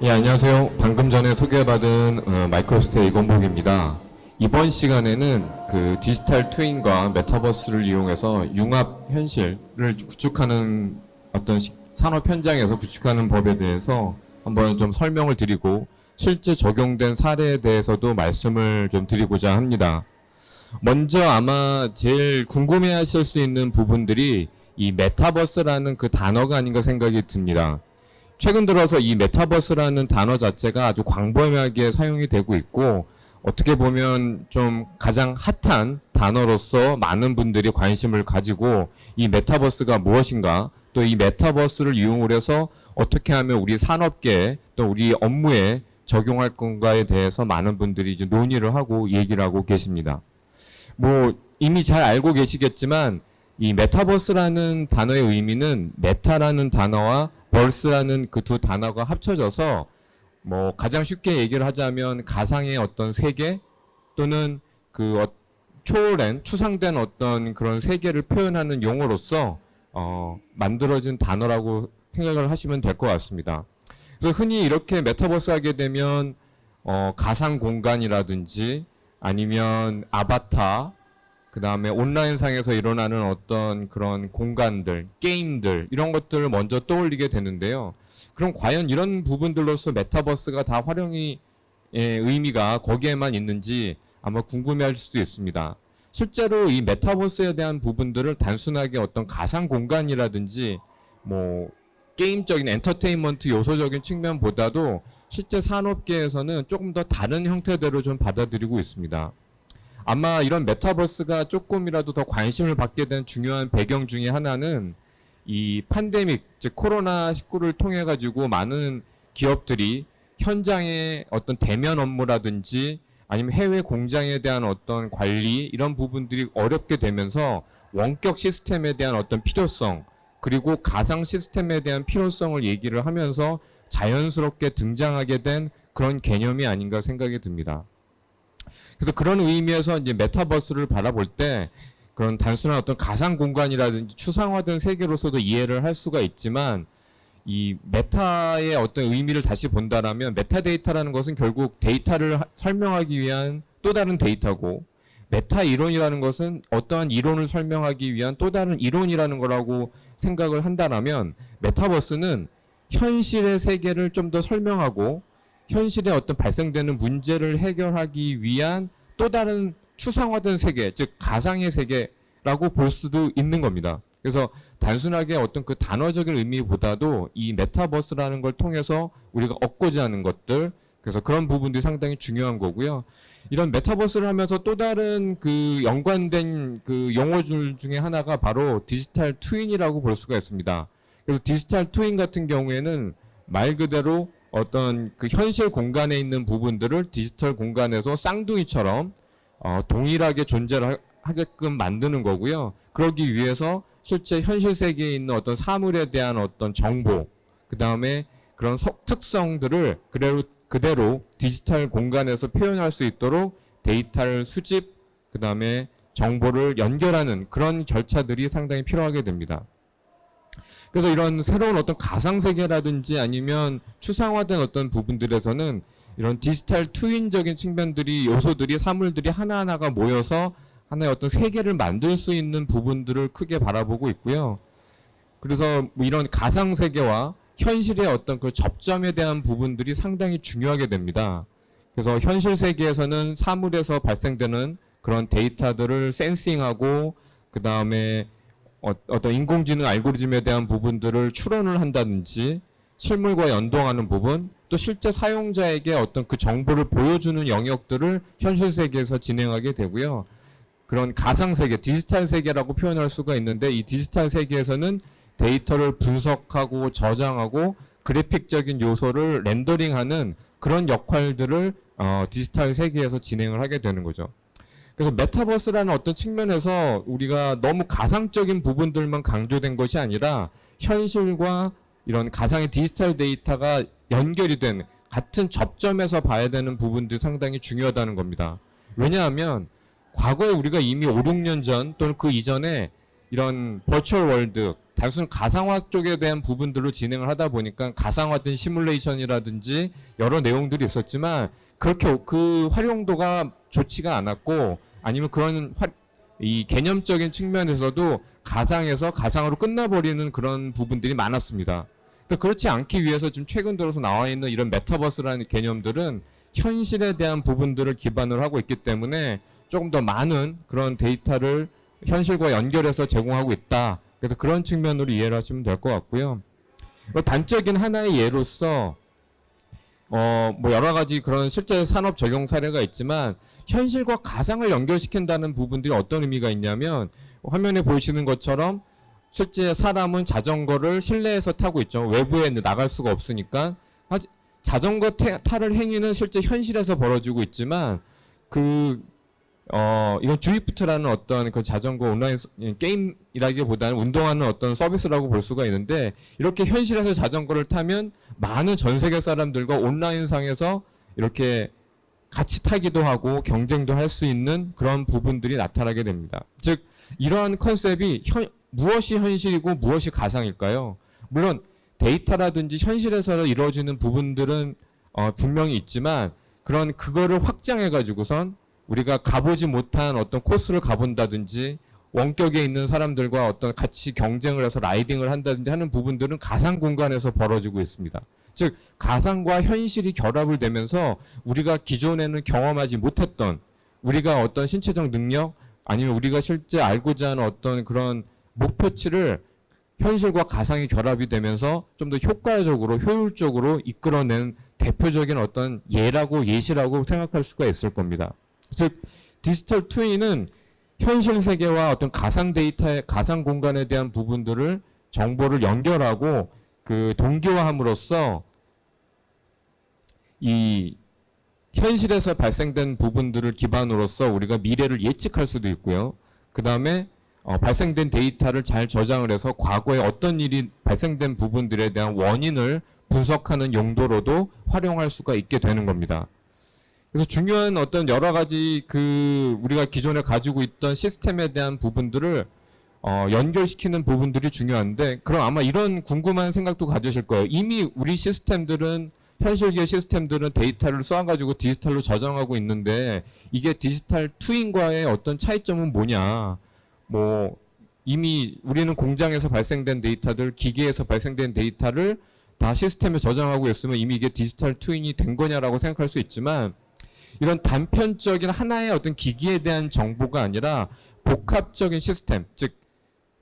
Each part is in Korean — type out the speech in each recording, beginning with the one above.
예, 안녕하세요. 방금 전에 소개받은 마이크로소프트의 이건복입니다. 이번 시간에는 그 디지털 트윈과 메타버스를 이용해서 융합 현실을 구축하는 어떤 산업 현장에서 구축하는 법에 대해서 한번 좀 설명을 드리고 실제 적용된 사례에 대해서도 말씀을 좀 드리고자 합니다. 먼저 아마 제일 궁금해 하실 수 있는 부분들이 이 메타버스라는 그 단어가 아닌가 생각이 듭니다. 최근 들어서 이 메타버스라는 단어 자체가 아주 광범위하게 사용이 되고 있고, 어떻게 보면 좀 가장 핫한 단어로서 많은 분들이 관심을 가지고 이 메타버스가 무엇인가, 또 이 메타버스를 이용을 해서 어떻게 하면 우리 산업계에 또 우리 업무에 적용할 건가에 대해서 많은 분들이 이제 논의를 하고 얘기를 하고 계십니다. 뭐 이미 잘 알고 계시겠지만 이 메타버스라는 단어의 의미는 메타라는 단어와 벌스라는 그 두 단어가 합쳐져서 뭐 가장 쉽게 얘기를 하자면 가상의 어떤 세계 또는 그 초월한 추상된 어떤 그런 세계를 표현하는 용어로서 만들어진 단어라고 생각을 하시면 될 것 같습니다. 그래서 흔히 이렇게 메타버스 하게 되면 가상 공간이라든지 아니면 아바타, 그 다음에 온라인상에서 일어나는 어떤 그런 공간들, 게임들 이런 것들을 먼저 떠올리게 되는데요. 그럼 과연 이런 부분들로서 메타버스가 다 활용이 의미가 거기에만 있는지 아마 궁금해할 수도 있습니다. 실제로 이 메타버스에 대한 부분들을 단순하게 어떤 가상 공간이라든지 뭐 게임적인 엔터테인먼트 요소적인 측면보다도 실제 산업계에서는 조금 더 다른 형태대로 좀 받아들이고 있습니다. 아마 이런 메타버스가 조금이라도 더 관심을 받게 된 중요한 배경 중에 하나는 이 팬데믹, 즉 코로나19를 통해 가지고 많은 기업들이 현장의 어떤 대면 업무라든지 아니면 해외 공장에 대한 어떤 관리 이런 부분들이 어렵게 되면서 원격 시스템에 대한 어떤 필요성 그리고 가상 시스템에 대한 필요성을 얘기를 하면서 자연스럽게 등장하게 된 그런 개념이 아닌가 생각이 듭니다. 그래서 그런 의미에서 이제 메타버스를 바라볼 때 그런 단순한 어떤 가상 공간이라든지 추상화된 세계로서도 이해를 할 수가 있지만 이 메타의 어떤 의미를 다시 본다라면 메타데이터라는 것은 결국 데이터를 설명하기 위한 또 다른 데이터고 메타 이론이라는 것은 어떠한 이론을 설명하기 위한 또 다른 이론이라는 거라고 생각을 한다라면 메타버스는 현실의 세계를 좀 더 설명하고 현실에 어떤 발생되는 문제를 해결하기 위한 또 다른 추상화된 세계, 즉 가상의 세계라고 볼 수도 있는 겁니다. 그래서 단순하게 어떤 그 단어적인 의미보다도 이 메타버스라는 걸 통해서 우리가 얻고자 하는 것들, 그래서 그런 부분들이 상당히 중요한 거고요. 이런 메타버스를 하면서 또 다른 그 연관된 그 용어줄 중에 하나가 바로 디지털 트윈이라고 볼 수가 있습니다. 그래서 디지털 트윈 같은 경우에는 말 그대로 어떤 그 현실 공간에 있는 부분들을 디지털 공간에서 쌍둥이처럼 동일하게 존재를 하게끔 만드는 거고요. 그러기 위해서 실제 현실 세계에 있는 어떤 사물에 대한 어떤 정보, 그 다음에 그런 특성들을 그대로 디지털 공간에서 표현할 수 있도록 데이터를 수집, 그 다음에 정보를 연결하는 그런 절차들이 상당히 필요하게 됩니다. 그래서 이런 새로운 어떤 가상세계라든지 아니면 추상화된 어떤 부분들에서는 이런 디지털 트윈적인 측면들이, 요소들이, 사물들이 하나하나가 모여서 하나의 어떤 세계를 만들 수 있는 부분들을 크게 바라보고 있고요. 그래서 뭐 이런 가상세계와 현실의 어떤 그 접점에 대한 부분들이 상당히 중요하게 됩니다. 그래서 현실 세계에서는 사물에서 발생되는 그런 데이터들을 센싱하고 그 다음에 어떤 인공지능 알고리즘에 대한 부분들을 추론을 한다든지 실물과 연동하는 부분, 또 실제 사용자에게 어떤 그 정보를 보여주는 영역들을 현실 세계에서 진행하게 되고요. 그런 가상 세계, 디지털 세계라고 표현할 수가 있는데 이 디지털 세계에서는 데이터를 분석하고 저장하고 그래픽적인 요소를 렌더링하는 그런 역할들을 디지털 세계에서 진행을 하게 되는 거죠. 그래서 메타버스라는 어떤 측면에서 우리가 너무 가상적인 부분들만 강조된 것이 아니라 현실과 이런 가상의 디지털 데이터가 연결이 된 같은 접점에서 봐야 되는 부분들이 상당히 중요하다는 겁니다. 왜냐하면 과거에 우리가 이미 5, 6년 전 또는 그 이전에 이런 버추얼 월드, 단순 가상화 쪽에 대한 부분들로 진행을 하다 보니까 가상화된 시뮬레이션이라든지 여러 내용들이 있었지만 그렇게 그 활용도가 좋지가 않았고 아니면 그런 이 개념적인 측면에서도 가상에서 가상으로 끝나버리는 그런 부분들이 많았습니다. 그래서 그렇지 않기 위해서 지금 최근 들어서 나와 있는 이런 메타버스라는 개념들은 현실에 대한 부분들을 기반으로 하고 있기 때문에 조금 더 많은 그런 데이터를 현실과 연결해서 제공하고 있다. 그래서 그런 측면으로 이해를 하시면 될 것 같고요. 단적인 하나의 예로서 뭐 여러 가지 그런 실제 산업 적용 사례가 있지만 현실과 가상을 연결시킨다는 부분들이 어떤 의미가 있냐면 화면에 보이시는 것처럼 실제 사람은 자전거를 실내에서 타고 있죠. 외부에 나갈 수가 없으니까 자전거 타를 행위는 실제 현실에서 벌어지고 있지만 이건 주이프트라는 어떤 그 자전거 온라인 게임이라기보다는 운동하는 어떤 서비스라고 볼 수가 있는데 이렇게 현실에서 자전거를 타면 많은 전 세계 사람들과 온라인상에서 이렇게 같이 타기도 하고 경쟁도 할 수 있는 그런 부분들이 나타나게 됩니다. 즉 이러한 컨셉이 무엇이 현실이고 무엇이 가상일까요? 물론 데이터라든지 현실에서 이루어지는 부분들은 분명히 있지만 그거를 확장해 가지고선 우리가 가보지 못한 어떤 코스를 가본다든지 원격에 있는 사람들과 어떤 같이 경쟁을 해서 라이딩을 한다든지 하는 부분들은 가상 공간에서 벌어지고 있습니다. 즉 가상과 현실이 결합을 되면서 우리가 기존에는 경험하지 못했던 우리가 어떤 신체적 능력 아니면 우리가 실제 알고자 하는 어떤 그런 목표치를 현실과 가상이 결합이 되면서 좀 더 효과적으로 효율적으로 이끌어낸 대표적인 어떤 예시라고 생각할 수가 있을 겁니다. 즉 디지털 트윈은 현실 세계와 어떤 가상 데이터의 가상 공간에 대한 부분들을 정보를 연결하고 그 동기화함으로써 이 현실에서 발생된 부분들을 기반으로서 우리가 미래를 예측할 수도 있고요. 그 다음에 발생된 데이터를 잘 저장을 해서 과거에 어떤 일이 발생된 부분들에 대한 원인을 분석하는 용도로도 활용할 수가 있게 되는 겁니다. 그래서 중요한 어떤 여러 가지 우리가 기존에 가지고 있던 시스템에 대한 부분들을 연결시키는 부분들이 중요한데 그럼 아마 이런 궁금한 생각도 가지실 거예요. 이미 우리 시스템들은 현실계 시스템들은 데이터를 쏘아가지고 디지털로 저장하고 있는데 이게 디지털 트윈과의 어떤 차이점은 뭐냐. 뭐 이미 우리는 공장에서 발생된 데이터들, 기계에서 발생된 데이터를 다 시스템에 저장하고 있으면 이미 이게 디지털 트윈이 된 거냐라고 생각할 수 있지만 이런 단편적인 하나의 어떤 기기에 대한 정보가 아니라 복합적인 시스템, 즉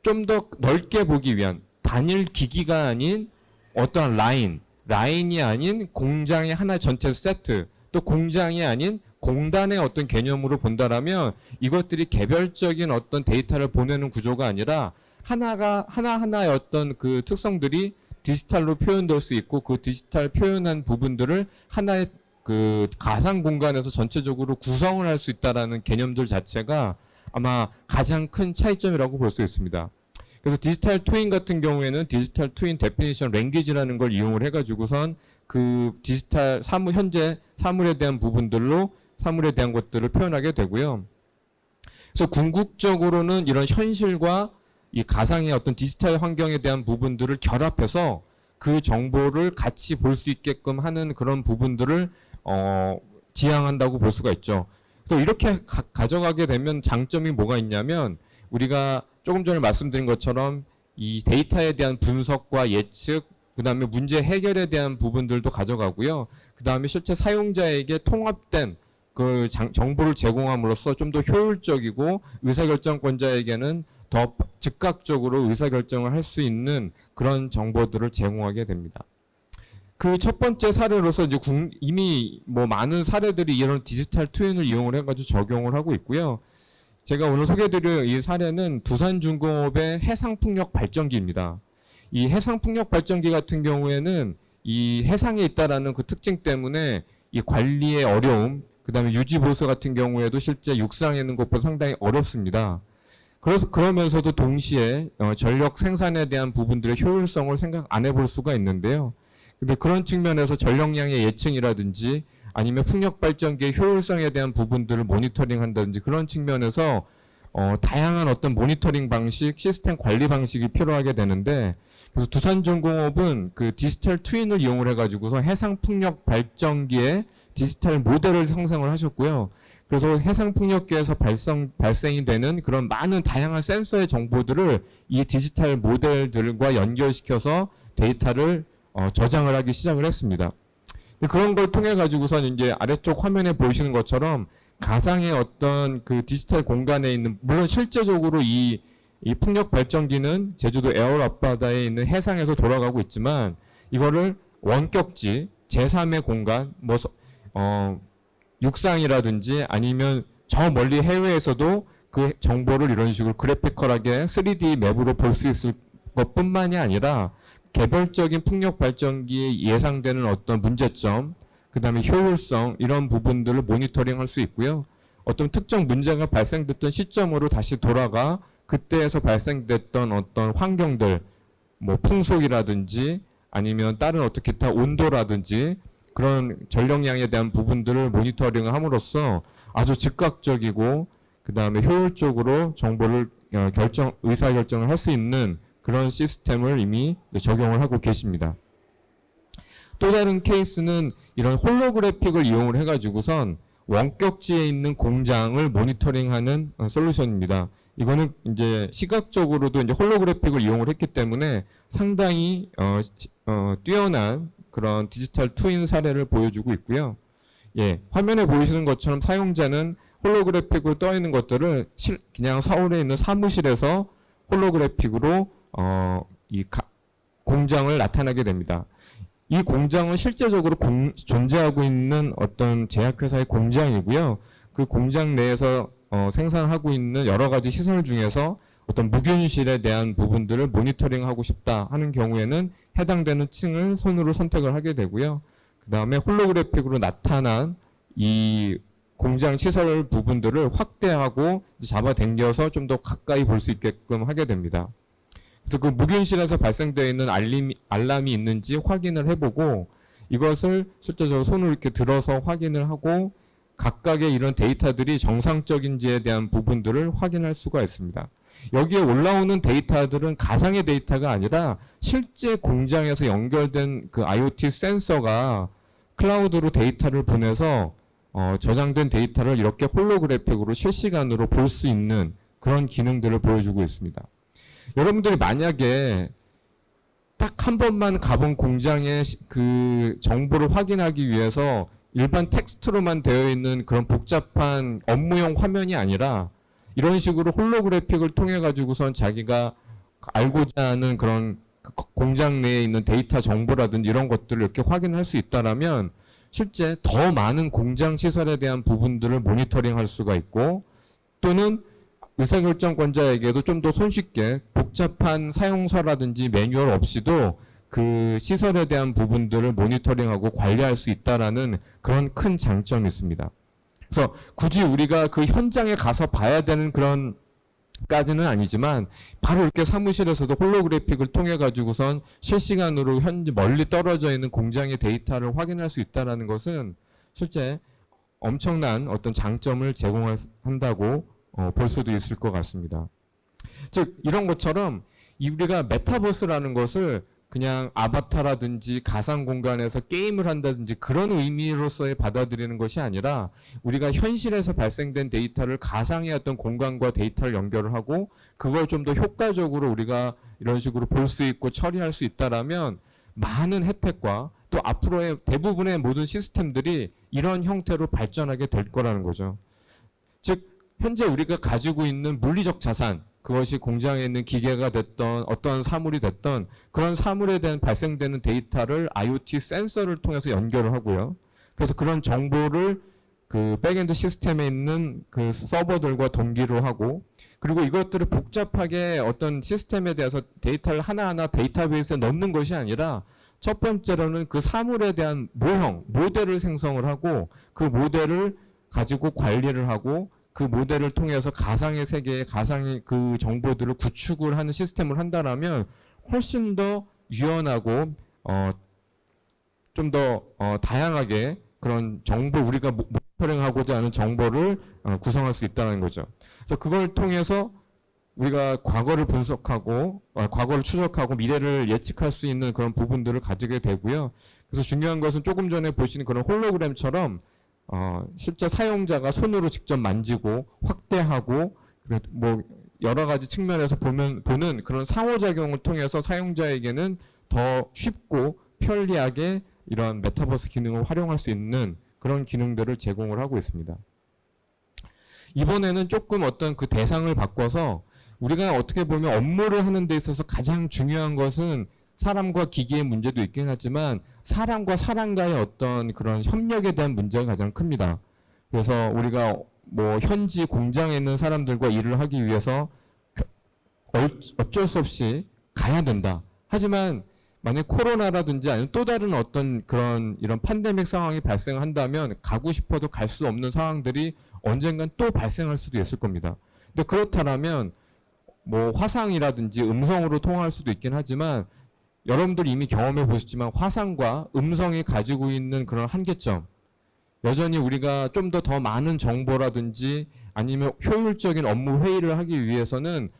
좀 더 넓게 보기 위한 단일 기기가 아닌 어떤 라인이 아닌 공장의 하나 전체 세트, 또 공장이 아닌 공단의 어떤 개념으로 본다라면 이것들이 개별적인 어떤 데이터를 보내는 구조가 아니라 하나하나의 어떤 그 특성들이 디지털로 표현될 수 있고 그 디지털 표현한 부분들을 하나의 그 가상 공간에서 전체적으로 구성을 할 수 있다라는 개념들 자체가 아마 가장 큰 차이점이라고 볼 수 있습니다. 그래서 디지털 트윈 같은 경우에는 디지털 트윈 데피니션 랭귀지라는 걸 이용을 해가지고선 그 디지털 현재 사물에 대한 부분들로 사물에 대한 것들을 표현하게 되고요. 그래서 궁극적으로는 이런 현실과 이 가상의 어떤 디지털 환경에 대한 부분들을 결합해서 그 정보를 같이 볼 수 있게끔 하는 그런 부분들을 지향한다고 볼 수가 있죠. 그래서 이렇게 가져가게 되면 장점이 뭐가 있냐면 우리가 조금 전에 말씀드린 것처럼 이 데이터에 대한 분석과 예측, 그 다음에 문제 해결에 대한 부분들도 가져가고요. 그 다음에 실제 사용자에게 통합된 그 정보를 제공함으로써 좀 더 효율적이고 의사결정권자에게는 더 즉각적으로 의사결정을 할 수 있는 그런 정보들을 제공하게 됩니다. 그 첫 번째 사례로서 이제 이미 뭐 많은 사례들이 이런 디지털 트윈을 이용을 해가지고 적용을 하고 있고요. 제가 오늘 소개해드릴 이 사례는 두산중공업의 해상풍력 발전기입니다. 이 해상풍력 발전기 같은 경우에는 이 해상에 있다라는 그 특징 때문에 이 관리의 어려움, 그 다음에 유지보수 같은 경우에도 실제 육상에 있는 것보다 상당히 어렵습니다. 그러면서도 동시에 전력 생산에 대한 부분들의 효율성을 생각 안 해볼 수가 있는데요. 근데 그런 측면에서 전력량의 예측이라든지 아니면 풍력 발전기의 효율성에 대한 부분들을 모니터링 한다든지 그런 측면에서 다양한 어떤 모니터링 방식, 시스템 관리 방식이 필요하게 되는데, 그래서 두산중공업은 그 디지털 트윈을 이용을 해가지고서 해상풍력 발전기의 디지털 모델을 형성을 하셨고요. 그래서 해상풍력기에서 발생이 되는 그런 많은 다양한 센서의 정보들을 이 디지털 모델들과 연결시켜서 데이터를 저장을 하기 시작을 했습니다. 그런 걸 통해 가지고선 이제 아래쪽 화면에 보이시는 것처럼 가상의 어떤 그 디지털 공간에 있는, 물론 실제적으로 이 풍력 발전기는 제주도 애월 앞바다에 있는 해상에서 돌아가고 있지만, 이거를 원격지 제3의 공간, 육상이라든지 아니면 저 멀리 해외에서도 그 정보를 이런 식으로 그래피컬하게 3D 맵으로 볼 수 있을 것뿐만이 아니라, 개별적인 풍력 발전기에 예상되는 어떤 문제점, 그 다음에 효율성, 이런 부분들을 모니터링 할 수 있고요. 어떤 특정 문제가 발생됐던 시점으로 다시 돌아가 그때에서 발생됐던 어떤 환경들, 풍속이라든지 아니면 다른 어떤 기타 온도라든지 그런 전력량에 대한 부분들을 모니터링을 함으로써 아주 즉각적이고 그 다음에 효율적으로 정보를 의사결정을 할 수 있는 그런 시스템을 이미 적용을 하고 계십니다. 또 다른 케이스는 이런 홀로그래픽을 이용을 해가지고선 원격지에 있는 공장을 모니터링하는 솔루션입니다. 이거는 이제 시각적으로도 이제 홀로그래픽을 이용을 했기 때문에 상당히 뛰어난 그런 디지털 트윈 사례를 보여주고 있고요. 예, 화면에 보이시는 것처럼 사용자는 홀로그래픽으로 떠 있는 것들을 그냥 서울에 있는 사무실에서 홀로그래픽으로 공장을 나타나게 됩니다. 이 공장은 실제적으로 존재하고 있는 어떤 제약회사의 공장이고요. 그 공장 내에서 생산하고 있는 여러 가지 시설 중에서 어떤 무균실에 대한 부분들을 모니터링하고 싶다 하는 경우에는 해당되는 층을 손으로 선택을 하게 되고요. 그 다음에 홀로그래픽으로 나타난 이 공장 시설 부분들을 확대하고 잡아당겨서 좀 더 가까이 볼 수 있게끔 하게 됩니다. 그래서 그 무균실에서 발생되어 있는 알람이 있는지 확인을 해보고, 이것을 실제적으로 손으로 이렇게 들어서 확인을 하고 각각의 이런 데이터들이 정상적인지에 대한 부분들을 확인할 수가 있습니다. 여기에 올라오는 데이터들은 가상의 데이터가 아니라 실제 공장에서 연결된 그 IoT 센서가 클라우드로 데이터를 보내서 저장된 데이터를 이렇게 홀로그래픽으로 실시간으로 볼 수 있는 그런 기능들을 보여주고 있습니다. 여러분들이 만약에 딱 한 번만 가본 공장의 그 정보를 확인하기 위해서 일반 텍스트로만 되어 있는 그런 복잡한 업무용 화면이 아니라 이런 식으로 홀로그래픽을 통해 가지고선 자기가 알고자 하는 그런 공장 내에 있는 데이터 정보라든지 이런 것들을 이렇게 확인할 수 있다라면 실제 더 많은 공장 시설에 대한 부분들을 모니터링할 수가 있고, 또는 의사결정권자에게도 좀 더 손쉽게 복잡한 사용서라든지 매뉴얼 없이도 그 시설에 대한 부분들을 모니터링하고 관리할 수 있다라는 그런 큰 장점이 있습니다. 그래서 굳이 우리가 그 현장에 가서 봐야 되는 그런 까지는 아니지만 바로 이렇게 사무실에서도 홀로그래픽을 통해 가지고선 실시간으로 현재 멀리 떨어져 있는 공장의 데이터를 확인할 수 있다는 것은 실제 엄청난 어떤 장점을 제공한다고 볼 수도 있을 것 같습니다. 즉 이런 것처럼 우리가 메타버스라는 것을 그냥 아바타라든지 가상 공간에서 게임을 한다든지 그런 의미로서의 받아들이는 것이 아니라, 우리가 현실에서 발생된 데이터를 가상의 어떤 공간과 데이터를 연결을 하고 그걸 좀 더 효과적으로 우리가 이런 식으로 볼 수 있고 처리할 수 있다라면 많은 혜택과 또 앞으로의 대부분의 모든 시스템들이 이런 형태로 발전하게 될 거라는 거죠. 즉 현재 우리가 가지고 있는 물리적 자산, 그것이 공장에 있는 기계가 됐던 어떤 사물이 됐던 그런 사물에 대한 발생되는 데이터를 IoT 센서를 통해서 연결을 하고요. 그래서 그런 정보를 그 백엔드 시스템에 있는 그 서버들과 동기로 하고, 그리고 이것들을 복잡하게 어떤 시스템에 대해서 데이터를 하나하나 데이터베이스에 넣는 것이 아니라 첫 번째로는 그 사물에 대한 모델을 생성을 하고 그 모델을 가지고 관리를 하고 그 모델을 통해서 가상의 세계의 가상의 그 정보들을 구축을 하는 시스템을 한다라면 훨씬 더 유연하고 좀 더 다양하게 그런 정보, 우리가 모니터링하고자 하는 정보를 구성할 수 있다는 거죠. 그래서 그걸 통해서 우리가 과거를 분석하고, 과거를 추적하고 미래를 예측할 수 있는 그런 부분들을 가지게 되고요. 그래서 중요한 것은 조금 전에 보시는 그런 홀로그램처럼 실제 사용자가 손으로 직접 만지고 확대하고 뭐 여러 가지 측면에서 보는 그런 상호작용을 통해서 사용자에게는 더 쉽고 편리하게 이런 메타버스 기능을 활용할 수 있는 그런 기능들을 제공을 하고 있습니다. 이번에는 조금 어떤 그 대상을 바꿔서 우리가 어떻게 보면 업무를 하는 데 있어서 가장 중요한 것은 사람과 기기의 문제도 있긴 하지만 사람과 사람과의 어떤 그런 협력에 대한 문제가 가장 큽니다. 그래서 우리가 뭐 현지 공장에 있는 사람들과 일을 하기 위해서 어쩔 수 없이 가야 된다. 하지만 만약 코로나라든지 아니면 또 다른 어떤 그런 이런 팬데믹 상황이 발생한다면 가고 싶어도 갈 수 없는 상황들이 언젠간 또 발생할 수도 있을 겁니다. 근데 그렇다면 뭐 화상이라든지 음성으로 통화할 수도 있긴 하지만 여러분들 이미 경험해 보셨지만 화상과 음성이 가지고 있는 그런 한계점, 여전히 우리가 좀 더 많은 정보라든지 아니면 효율적인 업무 회의를 하기 위해서는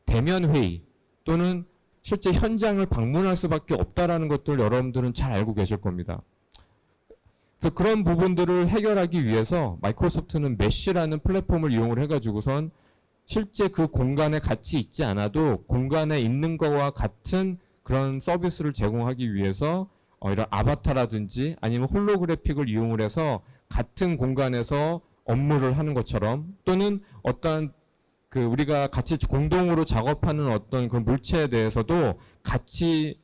대면 회의 또는 실제 현장을 방문할 수밖에 없다라는 것들 여러분들은 잘 알고 계실 겁니다. 그래서 그런 부분들을 해결하기 위해서 마이크로소프트는 메쉬라는 플랫폼을 이용을 해가지고선 실제 그 공간에 같이 있지 않아도 공간에 있는 거와 같은 그런 서비스를 제공하기 위해서 이런 아바타라든지 아니면 홀로그래픽을 이용을 해서 같은 공간에서 업무를 하는 것처럼 또는 어떤 그 우리가 같이 공동으로 작업하는 어떤 그런 물체에 대해서도 같이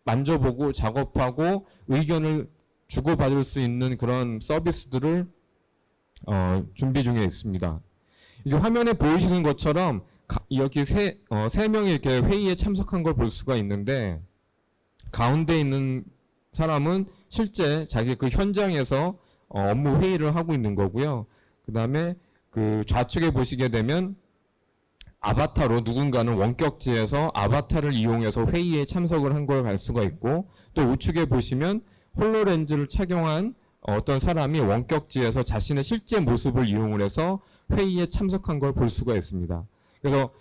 만져보고 작업하고 의견을 주고받을 수 있는 그런 서비스들을 준비 중에 있습니다. 이게 화면에 보이시는 것처럼 여기 세 명이 이렇게 회의에 참석한 걸 볼 수가 있는데 가운데 있는 사람은 실제 자기 그 현장에서 업무 회의를 하고 있는 거고요. 그 다음에 그 좌측에 보시게 되면 아바타로 누군가는 원격지에서 아바타를 이용해서 회의에 참석을 한 걸 알 수가 있고 또 우측에 보시면 홀로렌즈를 착용한 어떤 사람이 원격지에서 자신의 실제 모습을 이용을 해서 회의에 참석한 걸 볼 수가 있습니다. 그래서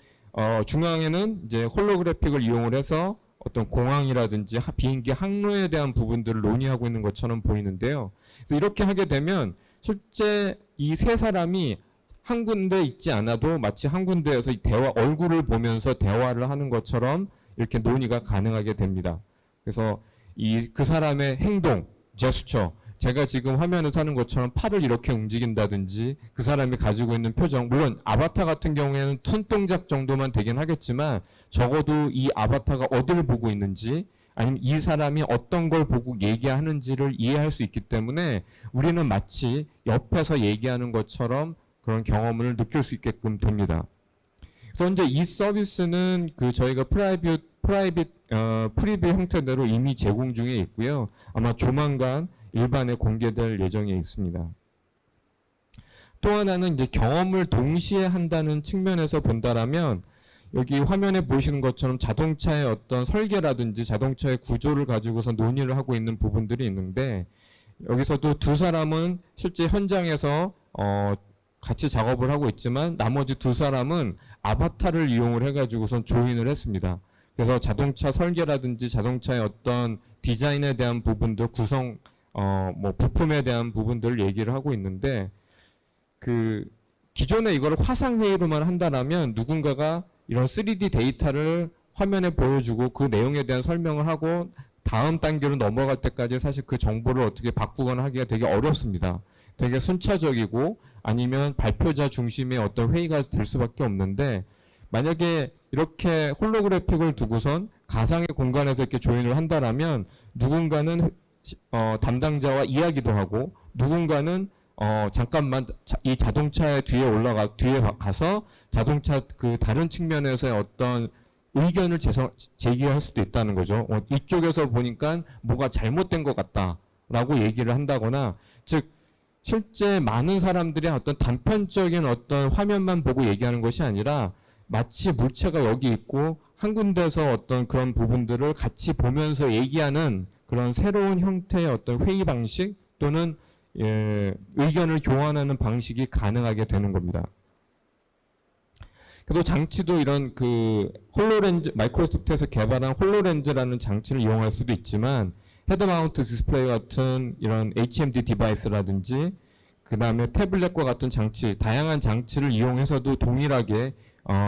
중앙에는 이제 홀로그래픽을 이용을 해서 어떤 공항이라든지 비행기 항로에 대한 부분들을 논의하고 있는 것처럼 보이는데요. 그래서 이렇게 하게 되면 실제 이 세 사람이 한 군데 있지 않아도 마치 한 군데에서 이 얼굴을 보면서 대화를 하는 것처럼 이렇게 논의가 가능하게 됩니다. 그래서 그 사람의 행동, 제스처, 제가 지금 화면에서 하는 것처럼 팔을 이렇게 움직인다든지 그 사람이 가지고 있는 표정, 물론 아바타 같은 경우에는 손동작 정도만 되긴 하겠지만 적어도 이 아바타가 어디를 보고 있는지 아니면 이 사람이 어떤 걸 보고 얘기하는지를 이해할 수 있기 때문에 우리는 마치 옆에서 얘기하는 것처럼 그런 경험을 느낄 수 있게끔 됩니다. 그래서 이제 이 서비스는 그 저희가 프리뷰 형태대로 이미 제공 중에 있고요. 아마 조만간 일반에 공개될 예정에 있습니다. 또 하나는 이제 경험을 동시에 한다는 측면에서 본다라면 여기 화면에 보시는 것처럼 자동차의 어떤 설계라든지 자동차의 구조를 가지고서 논의를 하고 있는 부분들이 있는데 여기서도 두 사람은 실제 현장에서 같이 작업을 하고 있지만 나머지 두 사람은 아바타를 이용을 해가지고선 조인을 했습니다. 그래서 자동차 설계라든지 자동차의 어떤 디자인에 대한 부분들, 구성, 뭐 부품에 대한 부분들을 얘기를 하고 있는데 그 기존에 이걸 화상회의로만 한다라면 누군가가 이런 3D 데이터를 화면에 보여주고 그 내용에 대한 설명을 하고 다음 단계로 넘어갈 때까지 사실 그 정보를 어떻게 바꾸거나 하기가 되게 어렵습니다. 되게 순차적이고 아니면 발표자 중심의 어떤 회의가 될 수밖에 없는데 만약에 이렇게 홀로그래픽을 두고선 가상의 공간에서 이렇게 조인을 한다라면 누군가는 담당자와 이야기도 하고 누군가는 잠깐만 이 자동차의 뒤에 가서 자동차 그 다른 측면에서의 어떤 의견을 제기할 수도 있다는 거죠. 이쪽에서 보니까 뭐가 잘못된 것 같다라고 얘기를 한다거나 즉 실제 많은 사람들이 어떤 단편적인 어떤 화면만 보고 얘기하는 것이 아니라 마치 물체가 여기 있고 한 군데서 어떤 그런 부분들을 같이 보면서 얘기하는 그런 새로운 형태의 어떤 회의 방식 또는 의견을 교환하는 방식이 가능하게 되는 겁니다. 그래도 장치도 이런 그 홀로렌즈, 마이크로소프트에서 개발한 홀로렌즈라는 장치를 이용할 수도 있지만 헤드 마운트 디스플레이 같은 이런 HMD 디바이스라든지 그 다음에 태블릿과 같은 장치, 다양한 장치를 이용해서도 동일하게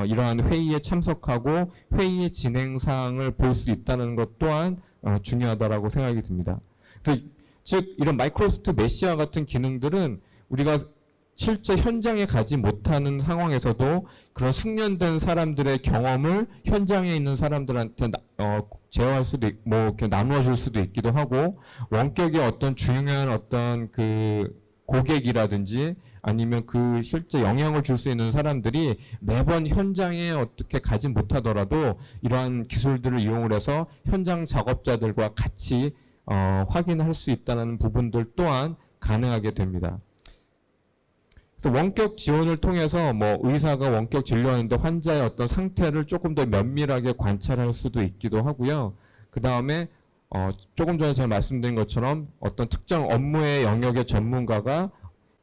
이러한 회의에 참석하고 회의의 진행 사항을 볼 수 있다는 것 또한 중요하다라고 생각이 듭니다. 즉 이런 마이크로소프트 메시와 같은 기능들은 우리가 실제 현장에 가지 못하는 상황에서도 그런 숙련된 사람들의 경험을 현장에 있는 사람들한테 제어할 수도 뭐 이렇게 나누어 줄 수도 있기도 하고, 원격의 어떤 중요한 어떤 그 고객이라든지 아니면 그 실제 영향을 줄 수 있는 사람들이 매번 현장에 어떻게 가지 못하더라도 이러한 기술들을 이용을 해서 현장 작업자들과 같이 확인할 수 있다는 부분들 또한 가능하게 됩니다. 그래서 원격 지원을 통해서 뭐 의사가 원격 진료하는데 환자의 어떤 상태를 조금 더 면밀하게 관찰할 수도 있기도 하고요. 그 다음에 조금 전에 제가 말씀드린 것처럼 어떤 특정 업무의 영역의 전문가가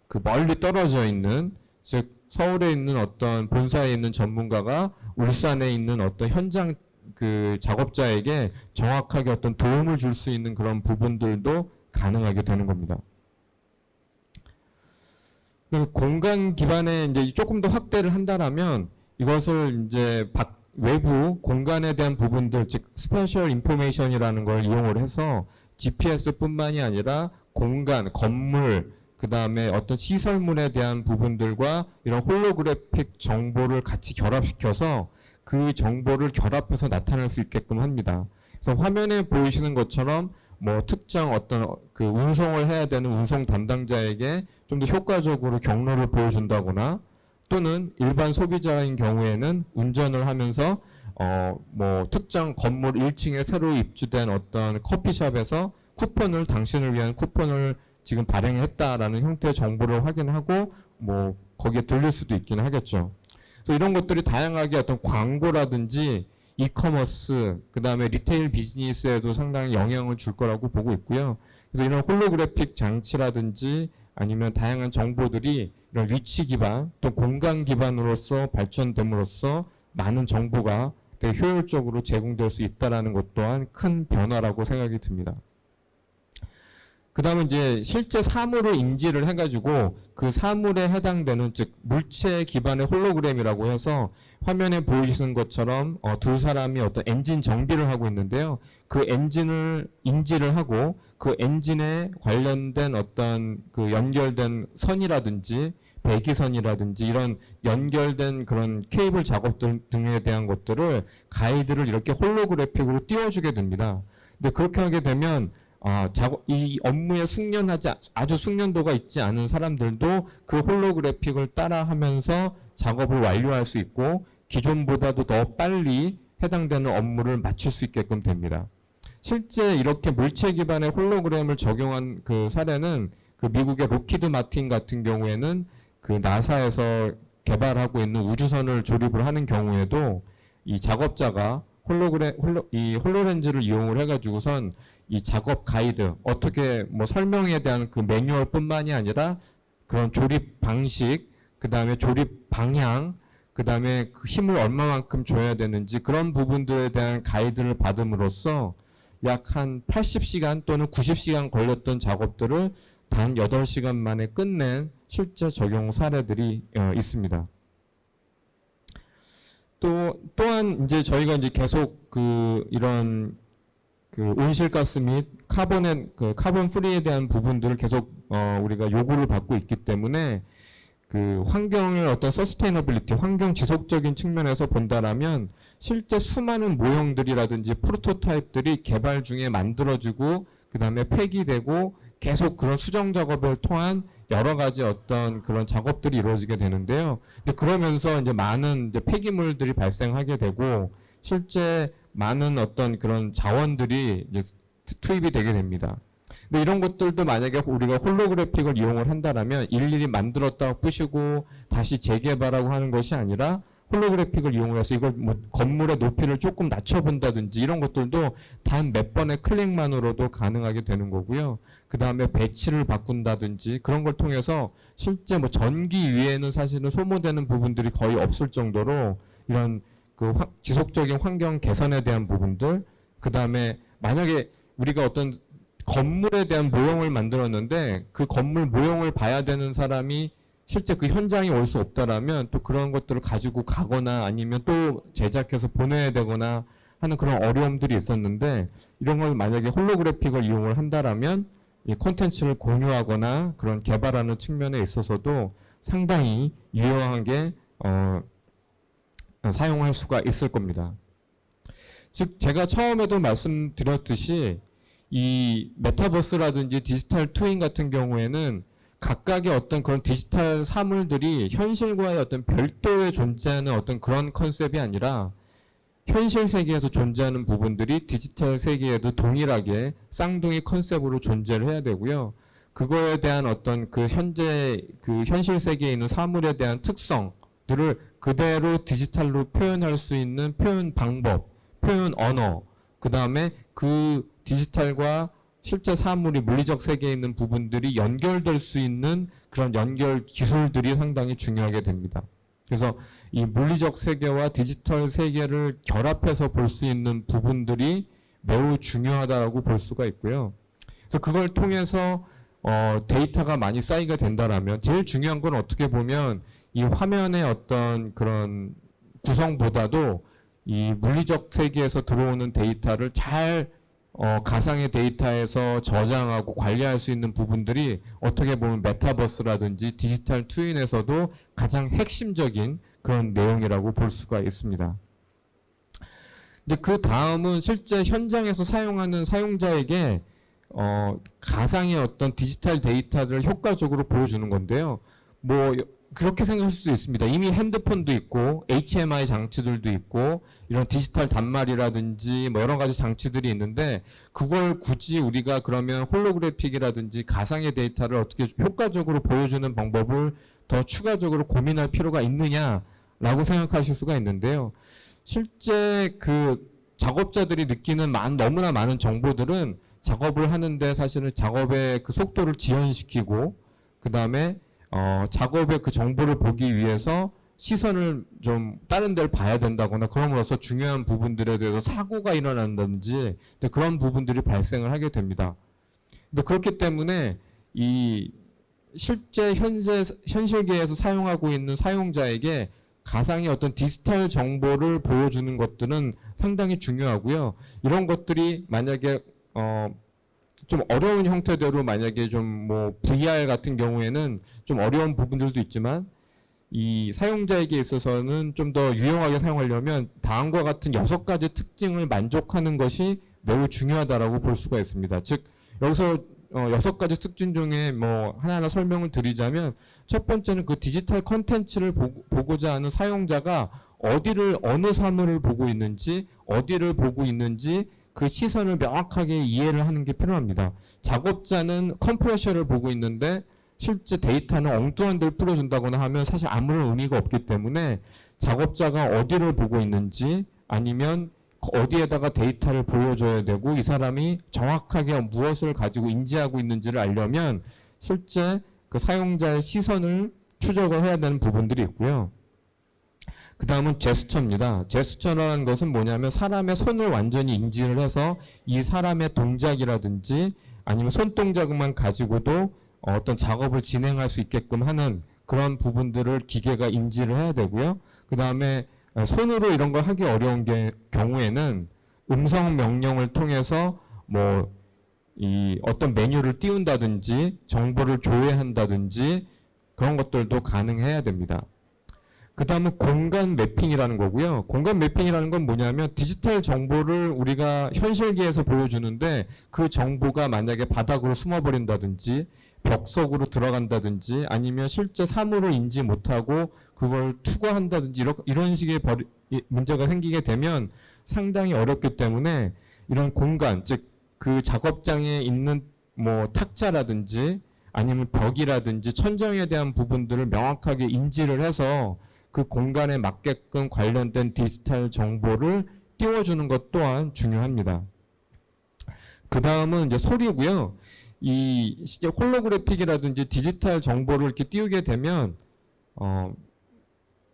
그 멀리 떨어져 있는, 즉 서울에 있는 어떤 본사에 있는 전문가가 울산에 있는 어떤 현장 그 작업자에게 정확하게 어떤 도움을 줄 수 있는 그런 부분들도 가능하게 되는 겁니다. 공간 기반에 이제 조금 더 확대를 한다라면 이것을 이제 외부 공간에 대한 부분들, 즉 스페셜 인포메이션이라는 걸 이용을 해서 GPS뿐만이 아니라 공간, 건물, 그 다음에 어떤 시설물에 대한 부분들과 이런 홀로그래픽 정보를 같이 결합시켜서 그 정보를 결합해서 나타낼 수 있게끔 합니다. 그래서 화면에 보이시는 것처럼 뭐 특정 어떤 그 운송을 해야 되는 운송 담당자에게 좀 더 효과적으로 경로를 보여준다거나, 또는 일반 소비자인 경우에는 운전을 하면서 뭐 특정 건물 1층에 새로 입주된 어떤 커피숍에서 쿠폰을, 당신을 위한 쿠폰을 지금 발행했다라는 형태의 정보를 확인하고 뭐 거기에 들릴 수도 있기는 하겠죠. 그래서 이런 것들이 다양하게 어떤 광고라든지 이커머스, 그 다음에 리테일 비즈니스에도 상당히 영향을 줄 거라고 보고 있고요. 그래서 이런 홀로그래픽 장치라든지 아니면 다양한 정보들이 이런 위치 기반 또 공간 기반으로서 발전됨으로써 많은 정보가 되게 효율적으로 제공될 수 있다는 것 또한 큰 변화라고 생각이 듭니다. 그 다음에 이제 실제 사물을 인지를 해가지고 그 사물에 해당되는, 즉 물체 기반의 홀로그램이라고 해서 화면에 보이시는 것처럼 두 사람이 어떤 엔진 정비를 하고 있는데요. 그 엔진을 인지를 하고 그 엔진에 관련된 어떤 그 연결된 선이라든지 배기선이라든지 이런 연결된 그런 케이블 작업들 등에 대한 것들을 가이드를 이렇게 홀로그래픽으로 띄워주게 됩니다. 근데 그렇게 하게 되면 이 업무에 아주 숙련도가 있지 않은 사람들도 그 홀로그래픽을 따라하면서 작업을 완료할 수 있고 기존보다도 더 빨리 해당되는 업무를 마칠 수 있게끔 됩니다. 실제 이렇게 물체 기반의 홀로그램을 적용한 그 사례는 그 미국의 로키드 마틴 같은 경우에는 그 나사에서 개발하고 있는 우주선을 조립을 하는 경우에도 이 작업자가 홀로렌즈를 이용을 해가지고선 이 작업 가이드, 어떻게 뭐 설명에 대한 그 매뉴얼뿐만이 아니라 그런 조립 방식, 그 다음에 조립 방향, 그 다음에 그 힘을 얼마만큼 줘야 되는지 그런 부분들에 대한 가이드를 받음으로써 약 한 80시간 또는 90시간 걸렸던 작업들을 단 8시간 만에 끝낸 실제 적용 사례들이 있습니다. 또한 이제 저희가 이제 계속 이런 온실가스 및 카본 프리에 대한 부분들을 계속 우리가 요구를 받고 있기 때문에 그 환경을 어떤 서스테이너빌리티, 환경 지속적인 측면에서 본다라면 실제 수많은 모형들이라든지 프로토타입들이 개발 중에 만들어지고 그 다음에 폐기되고 계속 그런 수정 작업을 통한 여러 가지 어떤 그런 작업들이 이루어지게 되는데요. 근데 그러면서 이제 많은 이제 폐기물들이 발생하게 되고 실제 많은 어떤 그런 자원들이 이제 투입이 되게 됩니다. 근데 이런 것들도 만약에 우리가 홀로그래픽을 이용을 한다라면 일일이 만들었다가 부시고 다시 재개발하고 하는 것이 아니라 홀로그래픽을 이용해서 이걸 뭐 건물의 높이를 조금 낮춰본다든지 이런 것들도 단 몇 번의 클릭만으로도 가능하게 되는 거고요. 그 다음에 배치를 바꾼다든지 그런 걸 통해서 실제 뭐 전기 위에는 사실은 소모되는 부분들이 거의 없을 정도로 이런 그 지속적인 환경 개선에 대한 부분들, 그 다음에 만약에 우리가 어떤 건물에 대한 모형을 만들었는데 그 건물 모형을 봐야 되는 사람이 실제 그 현장에 올 수 없다라면 또 그런 것들을 가지고 가거나 아니면 또 제작해서 보내야 되거나 하는 그런 어려움들이 있었는데, 이런 걸 만약에 홀로그래픽을 이용을 한다라면 이 콘텐츠를 공유하거나 그런 개발하는 측면에 있어서도 상당히 유용하게 사용할 수가 있을 겁니다. 즉 제가 처음에도 말씀드렸듯이 이 메타버스라든지 디지털 트윈 같은 경우에는 각각의 어떤 그런 디지털 사물들이 현실과의 어떤 별도의 존재하는 어떤 그런 컨셉이 아니라 현실 세계에서 존재하는 부분들이 디지털 세계에도 동일하게 쌍둥이 컨셉으로 존재를 해야 되고요. 그거에 대한 어떤 그 현재 그 현실 세계에 있는 사물에 대한 특성들을 그대로 디지털로 표현할 수 있는 표현 방법, 표현 언어, 그 다음에 그 디지털과 실제 사물이 물리적 세계에 있는 부분들이 연결될 수 있는 그런 연결 기술들이 상당히 중요하게 됩니다. 그래서 이 물리적 세계와 디지털 세계를 결합해서 볼 수 있는 부분들이 매우 중요하다고 볼 수가 있고요. 그래서 그걸 통해서 데이터가 많이 쌓이게 된다라면 제일 중요한 건 어떻게 보면 이 화면의 어떤 그런 구성보다도 이 물리적 세계에서 들어오는 데이터를 잘 가상의 데이터에서 저장하고 관리할 수 있는 부분들이 어떻게 보면 메타버스라든지 디지털 트윈에서도 가장 핵심적인 그런 내용이라고 볼 수가 있습니다. 근데 그 다음은 실제 현장에서 사용하는 사용자에게 가상의 어떤 디지털 데이터를 효과적으로 보여주는 건데요. 뭐 그렇게 생각할 수 있습니다. 이미 핸드폰도 있고 HMI 장치들도 있고 이런 디지털 단말이라든지 뭐 여러 가지 장치들이 있는데 그걸 굳이 우리가 그러면 홀로그래픽이라든지 가상의 데이터를 어떻게 효과적으로 보여주는 방법을 더 추가적으로 고민할 필요가 있느냐라고 생각하실 수가 있는데요. 실제 그 작업자들이 느끼는 너무나 많은 정보들은 작업을 하는데 사실은 작업의 그 속도를 지연시키고 그 다음에 작업의 그 정보를 보기 위해서 시선을 좀 다른 데를 봐야 된다거나 그럼으로써 중요한 부분들에 대해서 사고가 일어난다든지 그런 부분들이 발생을 하게 됩니다. 근데 그렇기 때문에 이 실제 현실계에서 사용하고 있는 사용자에게 가상의 어떤 디지털 정보를 보여주는 것들은 상당히 중요하고요. 이런 것들이 만약에 좀 어려운 형태대로 만약에 좀 뭐 VR 같은 경우에는 좀 어려운 부분들도 있지만 이 사용자에게 있어서는 좀 더 유용하게 사용하려면 다음과 같은 6가지 특징을 만족하는 것이 매우 중요하다라고 볼 수가 있습니다. 즉 여기서 6가지 특징 중에 뭐 하나하나 설명을 드리자면 첫 번째는 그 디지털 컨텐츠를 보고자 하는 사용자가 어느 사물을 보고 있는지 어디를 보고 있는지 그 시선을 명확하게 이해를 하는 게 필요합니다. 작업자는 컴프레셔를 보고 있는데 실제 데이터는 엉뚱한 데를 풀어준다거나 하면 사실 아무런 의미가 없기 때문에 작업자가 어디를 보고 있는지 아니면 어디에다가 데이터를 보여줘야 되고 이 사람이 정확하게 무엇을 가지고 인지하고 있는지를 알려면 실제 그 사용자의 시선을 추적을 해야 되는 부분들이 있고요. 그 다음은 제스처입니다. 제스처라는 것은 뭐냐면 사람의 손을 완전히 인지를 해서 이 사람의 동작이라든지 아니면 손동작만 가지고도 어떤 작업을 진행할 수 있게끔 하는 그런 부분들을 기계가 인지를 해야 되고요. 그 다음에 손으로 이런 걸 하기 어려운 경우에는 음성 명령을 통해서 뭐 이 어떤 메뉴를 띄운다든지 정보를 조회한다든지 그런 것들도 가능해야 됩니다. 그 다음은 공간 매핑이라는 거고요. 공간 매핑이라는 건 뭐냐면 디지털 정보를 우리가 현실계에서 보여주는데 그 정보가 만약에 바닥으로 숨어버린다든지 벽 속으로 들어간다든지 아니면 실제 사물을 인지 못하고 그걸 투과한다든지 이런 식의 문제가 생기게 되면 상당히 어렵기 때문에 이런 공간, 즉 그 작업장에 있는 뭐 탁자라든지 아니면 벽이라든지 천정에 대한 부분들을 명확하게 인지를 해서 그 공간에 맞게끔 관련된 디지털 정보를 띄워주는 것 또한 중요합니다. 그 다음은 이제 소리고요. 이 홀로그래픽이라든지 디지털 정보를 이렇게 띄우게 되면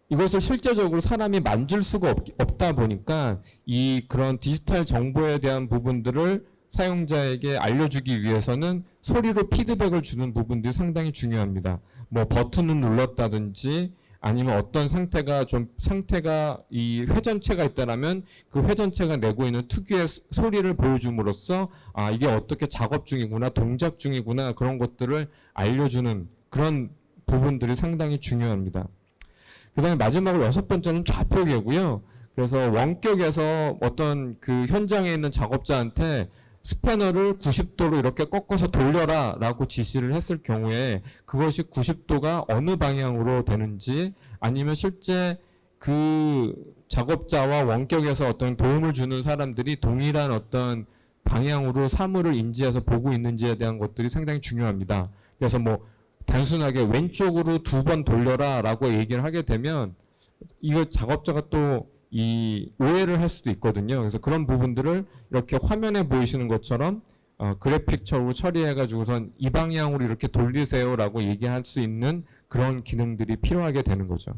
이것을 실제적으로 사람이 만질 수가 없다 보니까 이 그런 디지털 정보에 대한 부분들을 사용자에게 알려주기 위해서는 소리로 피드백을 주는 부분들이 상당히 중요합니다. 뭐 버튼을 눌렀다든지 아니면 어떤 상태가 이 회전체가 있다라면 그 회전체가 내고 있는 특유의 소리를 보여줌으로써 아 이게 어떻게 작업 중이구나 동작 중이구나 그런 것들을 알려주는 그런 부분들이 상당히 중요합니다. 그 다음에 마지막으로 6번째는 좌표계고요. 그래서 원격에서 어떤 그 현장에 있는 작업자한테 스패너를 90도로 이렇게 꺾어서 돌려라 라고 지시를 했을 경우에 그것이 90도가 어느 방향으로 되는지 아니면 실제 그 작업자와 원격에서 어떤 도움을 주는 사람들이 동일한 어떤 방향으로 사물을 인지해서 보고 있는지에 대한 것들이 상당히 중요합니다. 그래서 뭐 단순하게 왼쪽으로 2번 돌려라 라고 얘기를 하게 되면 이거 작업자가 또 이 오해를 할 수도 있거든요. 그래서 그런 부분들을 이렇게 화면에 보이시는 것처럼 그래픽처로 처리해가지고선 이 방향으로 이렇게 돌리세요라고 얘기할 수 있는 그런 기능들이 필요하게 되는 거죠.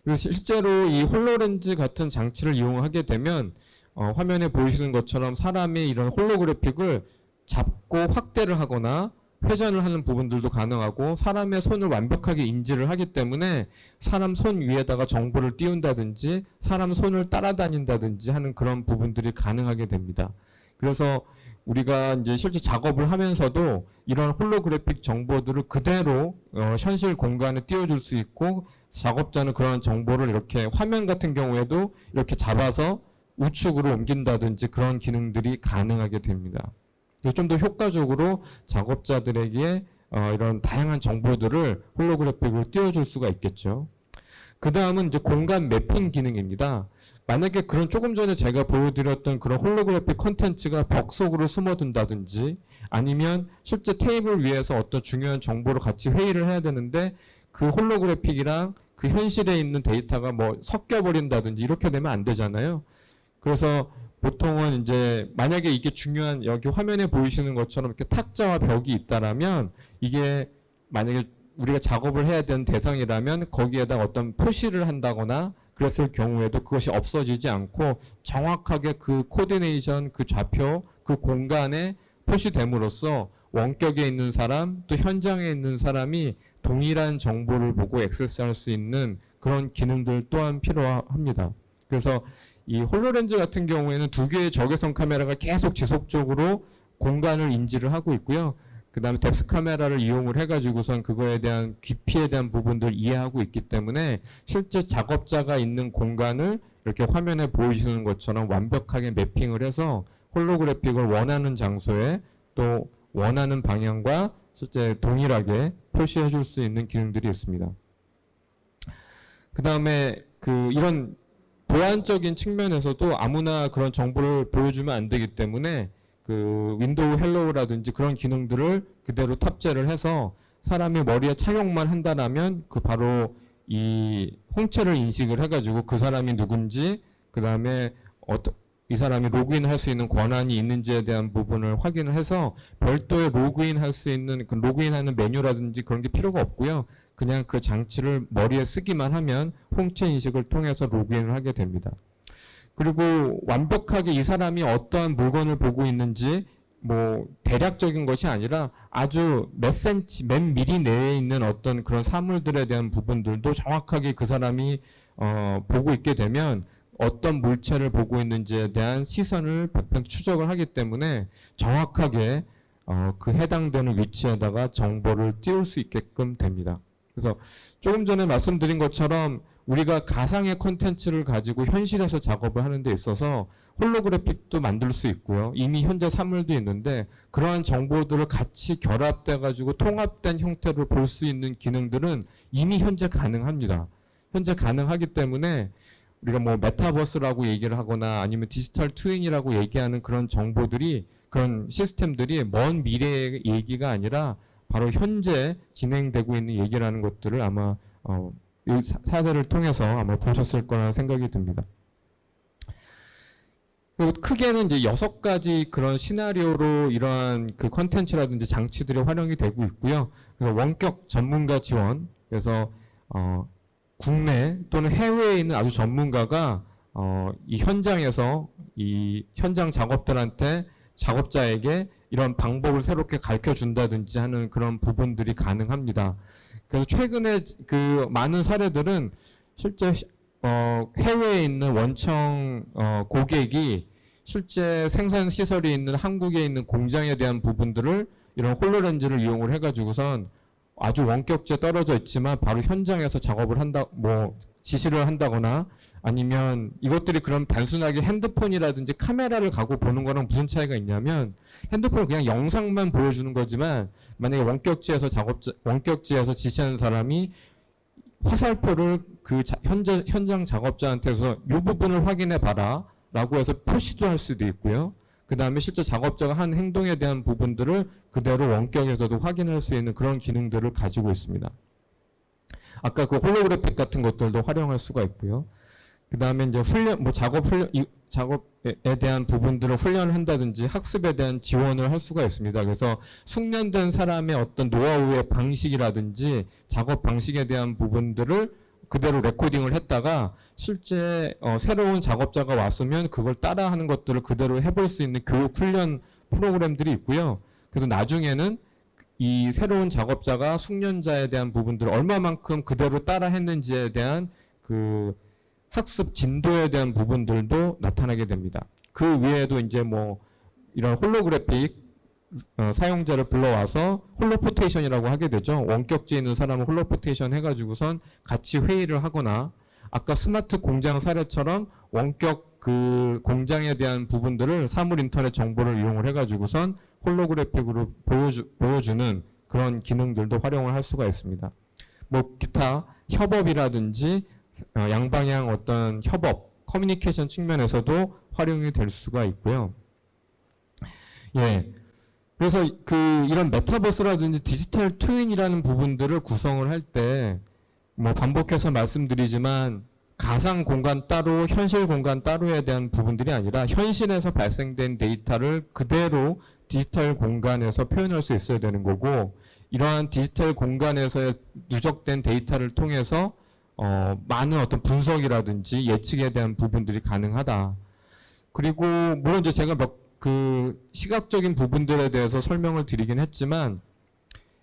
그래서 실제로 이 홀로렌즈 같은 장치를 이용하게 되면 화면에 보이시는 것처럼 사람의 이런 홀로그래픽을 잡고 확대를 하거나 회전을 하는 부분들도 가능하고 사람의 손을 완벽하게 인지를 하기 때문에 사람 손 위에다가 정보를 띄운다든지 사람 손을 따라다닌다든지 하는 그런 부분들이 가능하게 됩니다. 그래서 우리가 이제 실제 작업을 하면서도 이런 홀로그래픽 정보들을 그대로 현실 공간에 띄워줄 수 있고 작업자는 그런 정보를 이렇게 화면 같은 경우에도 이렇게 잡아서 우측으로 옮긴다든지 그런 기능들이 가능하게 됩니다. 좀 더 효과적으로 작업자들에게 이런 다양한 정보들을 홀로그래픽으로 띄워줄 수가 있겠죠. 그 다음은 이제 공간 매핑 기능입니다. 만약에 그런 조금 전에 제가 보여드렸던 그런 홀로그래픽 콘텐츠가 벽 속으로 숨어든다든지 아니면 실제 테이블 위에서 어떤 중요한 정보를 같이 회의를 해야 되는데 그 홀로그래픽이랑 그 현실에 있는 데이터가 뭐 섞여버린다든지 이렇게 되면 안 되잖아요. 그래서 보통은 이제 만약에 이게 중요한 여기 화면에 보이시는 것처럼 이렇게 탁자와 벽이 있다라면 이게 만약에 우리가 작업을 해야 되는 대상이라면 거기에다가 어떤 표시를 한다거나 그랬을 경우에도 그것이 없어지지 않고 정확하게 그 코디네이션, 그 좌표, 그 공간에 표시됨으로써 원격에 있는 사람 또 현장에 있는 사람이 동일한 정보를 보고 액세스할 수 있는 그런 기능들 또한 필요합니다. 그래서 이 홀로렌즈 같은 경우에는 2개의 적외선 카메라가 계속 지속적으로 공간을 인지를 하고 있고요. 그 다음에 뎁스 카메라를 이용을 해가지고선 그거에 대한 깊이에 대한 부분들을 이해하고 있기 때문에 실제 작업자가 있는 공간을 이렇게 화면에 보이시는 것처럼 완벽하게 매핑을 해서 홀로그래픽을 원하는 장소에 또 원하는 방향과 실제 동일하게 표시해 줄 수 있는 기능들이 있습니다. 그 다음에 이런 보안적인 측면에서도 아무나 그런 정보를 보여주면 안 되기 때문에 그 윈도우 헬로우라든지 그런 기능들을 그대로 탑재를 해서 사람이 머리에 착용만 한다라면 그 바로 이 홍채를 인식을 해가지고 그 사람이 누군지 그 다음에 이 사람이 로그인 할 수 있는 권한이 있는지에 대한 부분을 확인을 해서 별도의 로그인 할 수 있는 그 로그인하는 메뉴라든지 그런 게 필요가 없고요. 그냥 그 장치를 머리에 쓰기만 하면 홍채 인식을 통해서 로그인을 하게 됩니다. 그리고 완벽하게 이 사람이 어떠한 물건을 보고 있는지 뭐 대략적인 것이 아니라 아주 몇 센치, 몇 미리 내에 있는 어떤 그런 사물들에 대한 부분들도 정확하게 그 사람이 보고 있게 되면 어떤 물체를 보고 있는지에 대한 시선을 100% 추적을 하기 때문에 정확하게 그 해당되는 위치에다가 정보를 띄울 수 있게끔 됩니다. 그래서 조금 전에 말씀드린 것처럼 우리가 가상의 콘텐츠를 가지고 현실에서 작업을 하는 데 있어서 홀로그래픽도 만들 수 있고요. 이미 현재 사물도 있는데 그러한 정보들을 같이 결합돼 가지고 통합된 형태로 볼 수 있는 기능들은 이미 현재 가능합니다. 현재 가능하기 때문에 우리가 뭐 메타버스라고 얘기를 하거나 아니면 디지털 트윈이라고 얘기하는 그런 정보들이 그런 시스템들이 먼 미래의 얘기가 아니라 바로 현재 진행되고 있는 얘기라는 것들을 아마 이 사례를 통해서 아마 보셨을 거라는 생각이 듭니다. 그리고 크게는 이제 6가지 그런 시나리오로 이러한 그 컨텐츠라든지 장치들이 활용이 되고 있고요. 그래서 원격 전문가 지원, 그래서 국내 또는 해외에 있는 아주 전문가가 이 현장에서 이 현장 작업들한테 작업자에게 이런 방법을 새롭게 가르쳐 준다든지 하는 그런 부분들이 가능합니다. 그래서 최근에 그 많은 사례들은 실제 해외에 있는 원청 고객이 실제 생산 시설이 있는 한국에 있는 공장에 대한 부분들을 이런 홀로렌즈를 이용을 해가지고선 아주 원격지에 떨어져 있지만 바로 현장에서 작업을 한다, 뭐 지시를 한다거나 아니면 이것들이 그럼 단순하게 핸드폰이라든지 카메라를 갖고 보는 거랑 무슨 차이가 있냐면 핸드폰은 그냥 영상만 보여주는 거지만 만약에 원격지에서 지시하는 사람이 화살표를 그 현장 작업자한테서 이 부분을 확인해 봐라 라고 해서 표시도 할 수도 있고요. 그 다음에 실제 작업자가 한 행동에 대한 부분들을 그대로 원격에서도 확인할 수 있는 그런 기능들을 가지고 있습니다. 아까 그 홀로그래픽 같은 것들도 활용할 수가 있고요. 그 다음에 이제 작업에 대한 부분들을 훈련을 한다든지 학습에 대한 지원을 할 수가 있습니다. 그래서 숙련된 사람의 어떤 노하우의 방식이라든지 작업 방식에 대한 부분들을 그대로 레코딩을 했다가 실제 새로운 작업자가 왔으면 그걸 따라하는 것들을 그대로 해볼 수 있는 교육 훈련 프로그램들이 있고요. 그래서 나중에는 이 새로운 작업자가 숙련자에 대한 부분들을 얼마만큼 그대로 따라 했는지에 대한 그 학습 진도에 대한 부분들도 나타나게 됩니다. 그 외에도 이제 뭐 이런 홀로그래픽 사용자를 불러와서 홀로포테이션이라고 하게 되죠. 원격지에 있는 사람을 홀로포테이션 해가지고선 같이 회의를 하거나 아까 스마트 공장 사례처럼 원격 그 공장에 대한 부분들을 사물 인터넷 정보를 이용을 해가지고선 홀로그래픽으로 보여주는 그런 기능들도 활용을 할 수가 있습니다. 뭐 기타 협업이라든지 양방향 어떤 협업, 커뮤니케이션 측면에서도 활용이 될 수가 있고요. 예. 그래서 이런 메타버스라든지 디지털 트윈이라는 부분들을 구성을 할 때 뭐 반복해서 말씀드리지만 가상 공간 따로, 현실 공간 따로에 대한 부분들이 아니라 현실에서 발생된 데이터를 그대로 디지털 공간에서 표현할 수 있어야 되는 거고, 이러한 디지털 공간에서 누적된 데이터를 통해서 많은 어떤 분석이라든지 예측에 대한 부분들이 가능하다. 그리고 물론 이제 제가 시각적인 부분들에 대해서 설명을 드리긴 했지만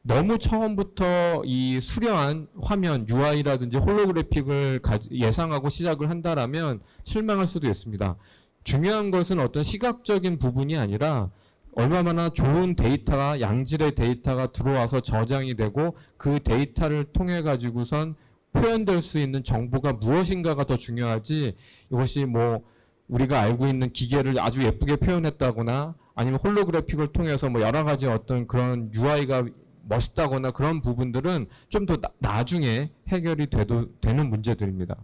너무 처음부터 이 수려한 화면, UI라든지 홀로그래픽을 예상하고 시작을 한다라면 실망할 수도 있습니다. 중요한 것은 어떤 시각적인 부분이 아니라 얼마나 좋은 데이터가, 양질의 데이터가 들어와서 저장이 되고 그 데이터를 통해 가지고선 표현될 수 있는 정보가 무엇인가가 더 중요하지, 이것이 뭐 우리가 알고 있는 기계를 아주 예쁘게 표현했다거나 아니면 홀로그래픽을 통해서 뭐 여러 가지 어떤 그런 UI가 멋있다거나 그런 부분들은 좀 더 나중에 해결이 되는 문제들입니다.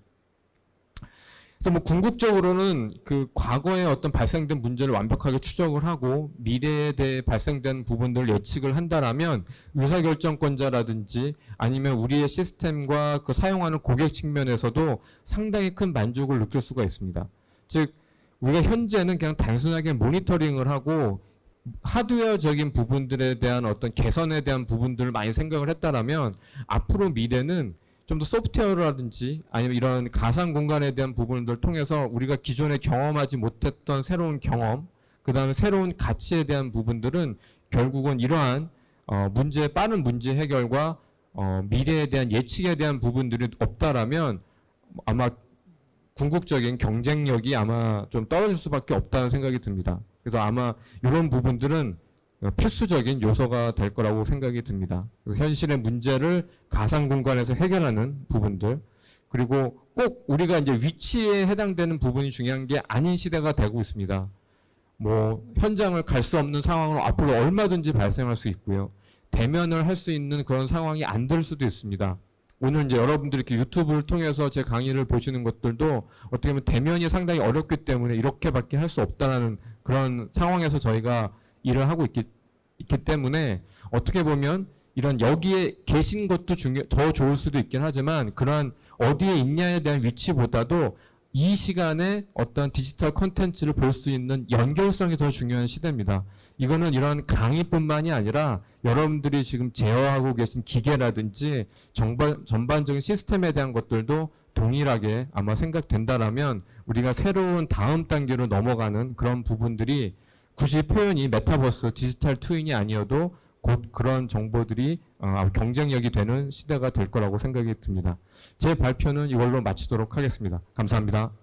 그래서 뭐 궁극적으로는 그 과거에 어떤 발생된 문제를 완벽하게 추적을 하고 미래에 대해 발생된 부분들을 예측을 한다라면 의사결정권자라든지 아니면 우리의 시스템과 그 사용하는 고객 측면에서도 상당히 큰 만족을 느낄 수가 있습니다. 즉 우리가 현재는 그냥 단순하게 모니터링을 하고 하드웨어적인 부분들에 대한 어떤 개선에 대한 부분들을 많이 생각을 했다라면 앞으로 미래는 좀 더 소프트웨어라든지 아니면 이런 가상 공간에 대한 부분들을 통해서 우리가 기존에 경험하지 못했던 새로운 경험, 그 다음에 새로운 가치에 대한 부분들은 결국은 이러한 빠른 문제 해결과 미래에 대한 예측에 대한 부분들이 없다라면 아마 궁극적인 경쟁력이 아마 좀 떨어질 수밖에 없다는 생각이 듭니다. 그래서 아마 이런 부분들은 필수적인 요소가 될 거라고 생각이 듭니다. 현실의 문제를 가상 공간에서 해결하는 부분들, 그리고 꼭 우리가 이제 위치에 해당되는 부분이 중요한 게 아닌 시대가 되고 있습니다. 뭐 현장을 갈 수 없는 상황은 앞으로 얼마든지 발생할 수 있고요. 대면을 할 수 있는 그런 상황이 안 될 수도 있습니다. 오늘 이제 여러분들이 이렇게 유튜브를 통해서 제 강의를 보시는 것들도 어떻게 보면 대면이 상당히 어렵기 때문에 이렇게밖에 할 수 없다는 그런 상황에서 저희가 일을 하고 있기 때문에 어떻게 보면 이런 여기에 계신 것도 더 좋을 수도 있긴 하지만 그러한 어디에 있냐에 대한 위치보다도 이 시간에 어떤 디지털 콘텐츠를 볼 수 있는 연결성이 더 중요한 시대입니다. 이거는 이런 강의뿐만이 아니라 여러분들이 지금 제어하고 계신 기계라든지 전반적인 시스템에 대한 것들도 동일하게 아마 생각된다라면 우리가 새로운 다음 단계로 넘어가는 그런 부분들이 굳이 표현이 메타버스, 디지털 트윈이 아니어도 곧 그런 정보들이 경쟁력이 되는 시대가 될 거라고 생각이 듭니다. 제 발표는 이걸로 마치도록 하겠습니다. 감사합니다.